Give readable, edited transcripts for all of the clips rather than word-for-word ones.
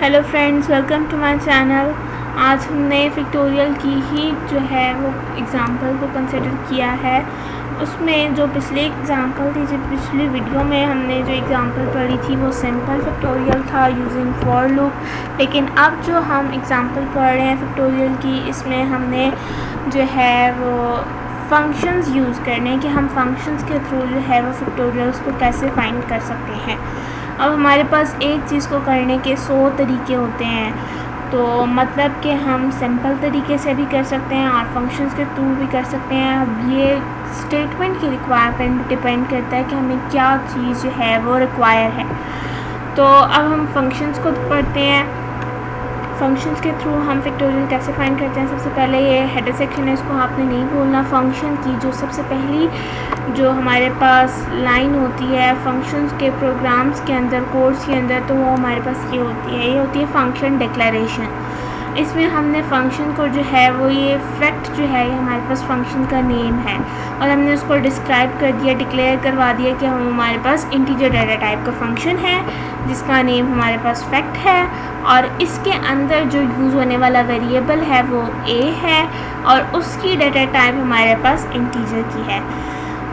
Hello friends, welcome to my channel. आज हमने factorial की ही जो है वो एग्ज़ाम्पल को कंसिडर किया है। उसमें जो पिछली एग्ज़ाम्पल थी, जो पिछली वीडियो में हमने जो एग्ज़ाम्पल पढ़ी थी वो सिंपल फिक्टोरियल था यूजिंग फॉर लूप। लेकिन अब जो हम एग्ज़ाम्पल पढ़ रहे हैं फिक्टोरियल की, इसमें हमने जो है वो फंक्शंस यूज़ करने हैं कि हम फंक्शंस के थ्रू जो है वो फिक्टोरियल्स को कैसे फाइंड कर सकते हैं। अब हमारे पास एक चीज़ को करने के 100 तरीके होते हैं, तो मतलब कि हम सिंपल तरीके से भी कर सकते हैं और फंक्शंस के थ्रू भी कर सकते हैं। अब ये स्टेटमेंट की रिक्वायरमेंट डिपेंड करता है कि हमें क्या चीज़ जो है वो रिक्वायर है। तो अब हम फंक्शंस को पढ़ते हैं। फंक्शंस के थ्रू हम फिक्टोरियल कैसे फाइंड करते हैं। सबसे पहले ये हेडर सेक्शन है, इसको आपने नहीं भूलना। फंक्शन की जो सबसे पहली जो हमारे पास लाइन होती है फंक्शंस के प्रोग्राम्स के अंदर, कोड्स के अंदर, तो वो हमारे पास ये होती है फंक्शन डिक्लेरेशन। इसमें हमने फंक्शन को जो है वो ये फैक्ट जो है ये हमारे पास फंक्शन का नेम है और हमने उसको डिस्क्राइब कर दिया, डिक्लेयर करवा दिया कि हमारे पास इंटीजर डाटा टाइप का फंक्शन है जिसका नेम हमारे पास फैक्ट है और इसके अंदर जो यूज़ होने वाला वेरिएबल है वो a है और उसकी डाटा टाइप हमारे पास इंटीजर की है।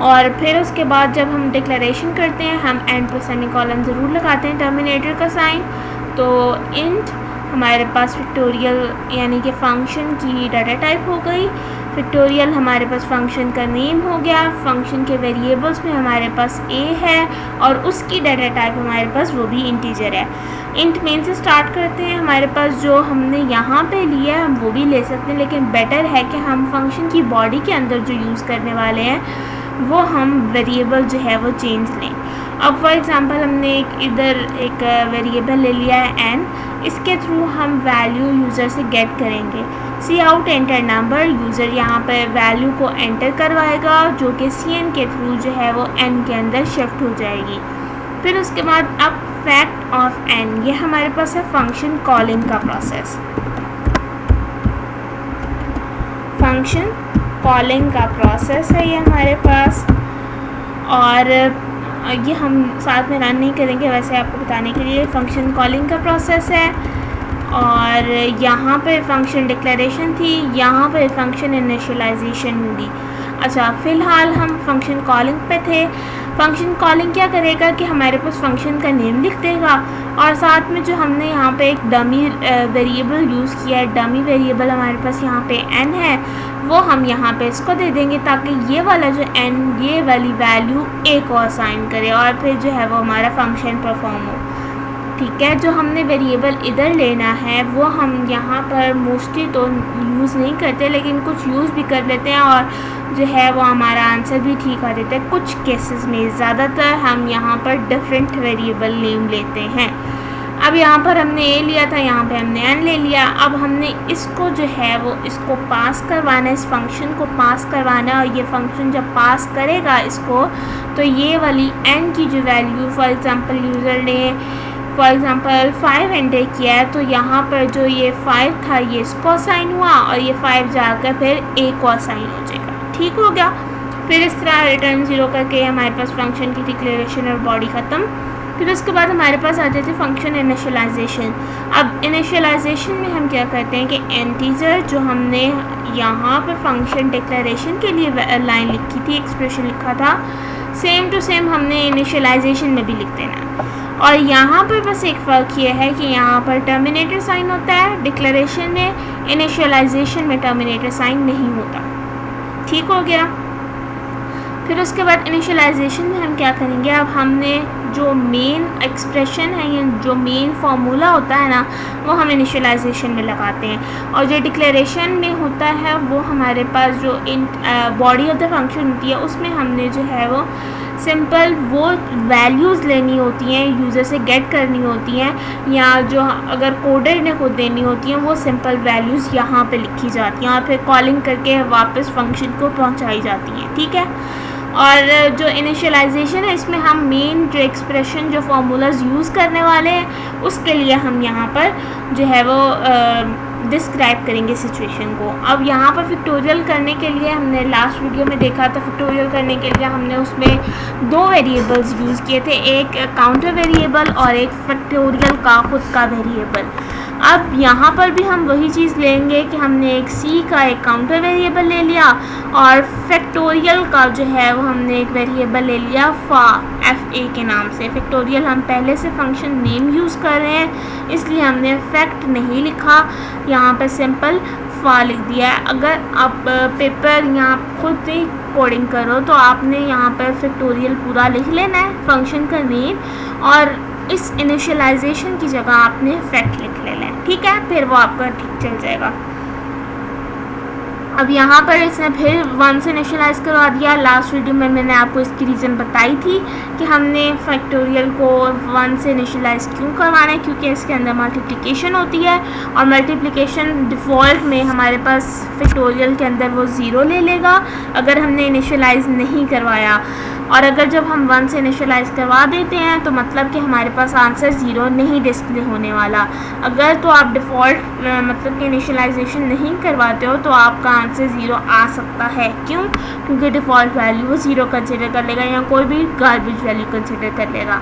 और फिर उसके बाद जब हम डिक्लेरेशन करते हैं हम एंड पर सेमीकोलन ज़रूर लगाते हैं, टर्मिनेटर का साइन। तो इंट हमारे पास फिक्टोरियल यानी कि फ़ंक्शन की डाटा टाइप हो गई, फिक्टोरियल हमारे पास फंक्शन का नेम हो गया, फंक्शन के वेरिएबल्स में हमारे पास a है और उसकी डाटा टाइप हमारे पास वो भी इंटीजर है। इंट मेन से स्टार्ट करते हैं। हमारे पास जो हमने यहाँ पे लिया है हम वो भी ले सकते हैं, लेकिन बेटर है कि हम फंक्शन की बॉडी के अंदर जो यूज़ करने वाले हैं वो हम वेरिएबल जो है वो चेंज लें। अब फॉर एग्ज़ाम्पल हमने इधर एक वेरिएबल ले लिया है n, इसके थ्रू हम वैल्यू यूज़र से गेट करेंगे। सी आउट एंटर नंबर, यूज़र यहाँ पर वैल्यू को एंटर करवाएगा जो कि cn के थ्रू जो है वो n के अंदर शिफ्ट हो जाएगी। फिर उसके बाद अब फैक्ट ऑफ n, ये हमारे पास है फंक्शन कॉलिंग का प्रोसेस। फंक्शन कॉलिंग का प्रोसेस है ये हमारे पास, और ये हम साथ में रन नहीं करेंगे, वैसे आपको बताने के लिए फंक्शन कॉलिंग का प्रोसेस है। और यहाँ पे फंक्शन डिक्लेरेशन थी, यहाँ पे फंक्शन इनिशियलाइजेशन होगी। अच्छा, फ़िलहाल हम फंक्शन कॉलिंग पे थे। फंक्शन कॉलिंग क्या करेगा कि हमारे पास फंक्शन का नेम लिख देगा और साथ में जो हमने यहाँ पे एक डमी वेरिएबल यूज़ किया है, डमी वेरिएबल हमारे पास यहाँ पे n है, वो हम यहाँ पे इसको दे देंगे ताकि ये वाला जो n, ये वाली वैल्यू a को असाइन करे और फिर जो है वो हमारा फंक्शन परफॉर्म हो। ठीक है, जो हमने वेरिएबल इधर लेना है वो हम यहाँ पर मोस्टली तो यूज़ नहीं करते, लेकिन कुछ यूज़ भी कर लेते हैं और जो है वो हमारा आंसर भी ठीक आ देता है कुछ केसेस में। ज़्यादातर हम यहाँ पर डिफरेंट वेरिएबल नेम लेते हैं। अब यहाँ पर हमने a लिया था, यहाँ पे हमने n ले लिया। अब हमने इसको जो है वो इसको पास करवाना है, इस फंक्शन को पास करवाना है और ये फंक्शन जब पास करेगा इसको, तो ये वाली n की जो वैल्यू फॉर एग्ज़ाम्पल यूज़र ने फॉर एग्ज़ाम्पल 5 एंटर किया है, तो यहाँ पर जो ये 5 था ये इसको असाइन हुआ और ये 5 जाकर फिर a को असाइन हो जाएगा। ठीक हो गया। फिर इस तरह रिटर्न 0 करके हमारे पास फंक्शन की डिक्लेरेशन और बॉडी ख़त्म। फिर उसके बाद हमारे पास आ जाती है फंक्शन इनिशियलाइजेशन। अब इनिशियलाइजेशन में हम क्या करते हैं कि इंटीजर जो हमने यहाँ पर फंक्शन डिक्लेरेशन के लिए लाइन लिखी थी, एक्सप्रेशन लिखा था, सेम टू सेम हमने इनिशियलाइजेशन में भी लिख देना। और यहाँ पर बस एक फ़र्क ये है कि यहाँ पर टर्मिनेटर साइन होता है डिक्लेरेशन में, इनिशियलाइजेशन में टर्मिनेटर साइन नहीं होता। ठीक हो गया। फिर उसके बाद इनिशियलाइजेशन में हम क्या करेंगे, अब हमने जो मेन एक्सप्रेशन है या जो मेन फार्मूला होता है ना वो हम इनिशियलाइजेशन में लगाते हैं और जो डिक्लेरेशन में होता है वो हमारे पास जो बॉडी ऑफ द फंक्शन होती है उसमें हमने जो है वो सिंपल वो वैल्यूज़ लेनी होती हैं, यूज़र से गेट करनी होती हैं, या जो अगर कोडर ने खुद देनी होती हैं वो सिंपल वैल्यूज़ यहाँ पे लिखी जाती हैं और फिर कॉलिंग करके वापस फंक्शन को पहुँचाई जाती हैं। ठीक है। और जो इनिशियलाइजेशन है इसमें हम मेन जो एक्सप्रेशन जो फार्मूलाज यूज़ करने वाले हैं उसके लिए हम यहाँ पर जो है वो डिस्क्राइब करेंगे सिचुएशन को। अब यहाँ पर फैक्टोरियल करने के लिए हमने लास्ट वीडियो में देखा था, फैक्टोरियल करने के लिए हमने उसमें 2 वेरिएबल्स यूज़ किए थे, एक काउंटर वेरिएबल और एक फैक्टोरियल का खुद का वेरिएबल। अब यहाँ पर भी हम वही चीज़ लेंगे कि हमने एक सी का एक काउंटर वेरिएबल ले लिया और फैक्टोरियल का जो है वो हमने एक वेरिएबल ले लिया फा, एफ ए के नाम से। फैक्टोरियल हम पहले से फंक्शन नेम यूज़ कर रहे हैं, इसलिए हमने फैक्ट नहीं लिखा, यहाँ पर सिंपल फा लिख दिया है। अगर आप पेपर यहाँ खुद ही कोडिंग करो तो आपने यहाँ पर फैक्टोरियल पूरा लिख लेना है फंक्शन का नेम, और इस इनिशियलाइजेशन की जगह आपने फैक्ट लिख लेना है, ठीक है, फिर वो आपका ठीक चल जाएगा। अब यहाँ पर इसने फिर 1 से इनिशियलाइज करवा दिया। लास्ट वीडियो में मैंने आपको इसकी रीज़न बताई थी कि हमने फैक्टोरियल को 1 से इनिशियलाइज क्यों करवाना है, क्योंकि इसके अंदर मल्टीप्लिकेशन होती है और मल्टीप्लिकेशन डिफ़ॉल्ट में हमारे पास फैक्टोरियल के अंदर वो 0 ले लेगा अगर हमने इनिशियलाइज नहीं करवाया, और अगर जब हम 1 से इनिशियलाइज करवा देते हैं तो मतलब कि हमारे पास आंसर 0 नहीं डिस्प्ले होने वाला। अगर तो आप डिफ़ॉल्ट मतलब कि इनिशियलाइजेशन नहीं करवाते हो तो आपका आंसर 0 आ सकता है। क्यों? क्योंकि डिफ़ॉल्ट वैल्यू वो 0 कंसिडर कर लेगा या कोई भी गार्बेज वैल्यू कंसिडर कर लेगा।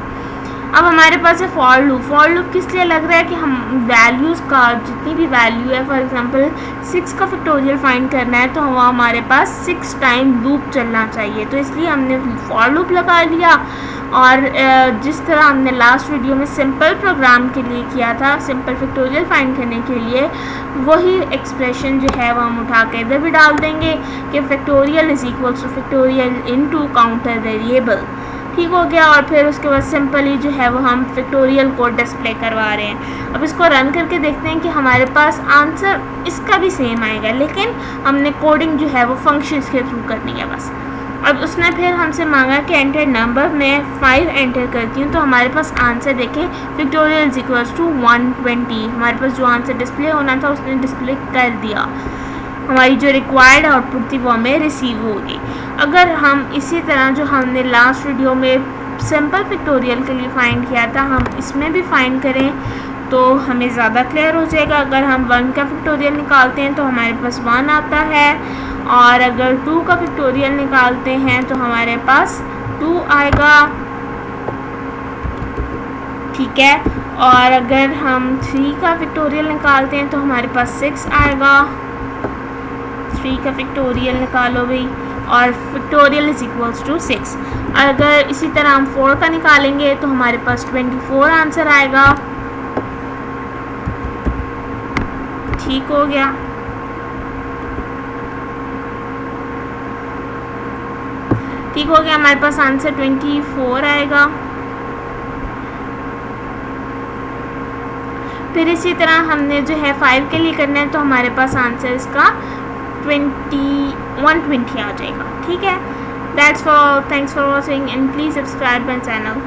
अब हमारे पास है फॉर लूप। फॉर लूप किस लिए लग रहा है कि हम वैल्यूज़ का जितनी भी वैल्यू है, फॉर एग्जांपल 6 का फैक्टोरियल फाइंड करना है तो वो हमारे पास 6 टाइम लूप चलना चाहिए, तो इसलिए हमने फॉर लूप लगा लिया। और जिस तरह हमने लास्ट वीडियो में सिंपल प्रोग्राम के लिए किया था, सिंपल फैक्टोरियल फाइंड करने के लिए, वही एक्सप्रेशन जो है वो हम उठा के इधर भी डाल देंगे कि factorial is equals two factorial into counter variable. ठीक हो गया। और फिर उसके बाद सिंपली जो है वो हम फैक्टोरियल को डिस्प्ले करवा रहे हैं। अब इसको रन करके देखते हैं कि हमारे पास आंसर इसका भी सेम आएगा, लेकिन हमने कोडिंग जो है वो फंक्शंस के थ्रू करनी है बस। अब उसने फिर हमसे मांगा कि एंटर नंबर, में 5 एंटर करती हूँ तो हमारे पास आंसर देखें फैक्टोरियल इज इक्वल्स टू 120। हमारे पास जो आंसर डिस्प्ले होना था उसने डिस्प्ले कर दिया। हमारी जो रिक्वायर्ड आउटपुट थी वो हमें रिसीव होगी। अगर हम इसी तरह जो हमने लास्ट वीडियो में सिंपल फैक्टोरियल के लिए फ़ाइंड किया था, हम इसमें भी फ़ाइंड करें तो हमें ज़्यादा क्लियर हो जाएगा। अगर हम 1 का फैक्टोरियल निकालते हैं तो हमारे पास 1 आता है, और अगर 2 का फैक्टोरियल निकालते हैं तो हमारे पास 2 आएगा, ठीक है। और अगर हम 3 का फैक्टोरियल निकालते हैं तो हमारे पास 6 आएगा। 3 का फैक्टोरियल निकालो भाई, और फैक्टोरियल इज इक्वल्स टू 6। अगर इसी तरह हम 4 का निकालेंगे तो हमारे पास 24 आंसर आएगा। ठीक हो गया। ठीक हो गया, हमारे पास आंसर 24 आएगा। फिर इसी तरह हमने जो है 5 के लिए करना है तो हमारे पास आंसर इसका 120 आ जाएगा, ठीक है। That's for, thanks for watching and please subscribe my channel.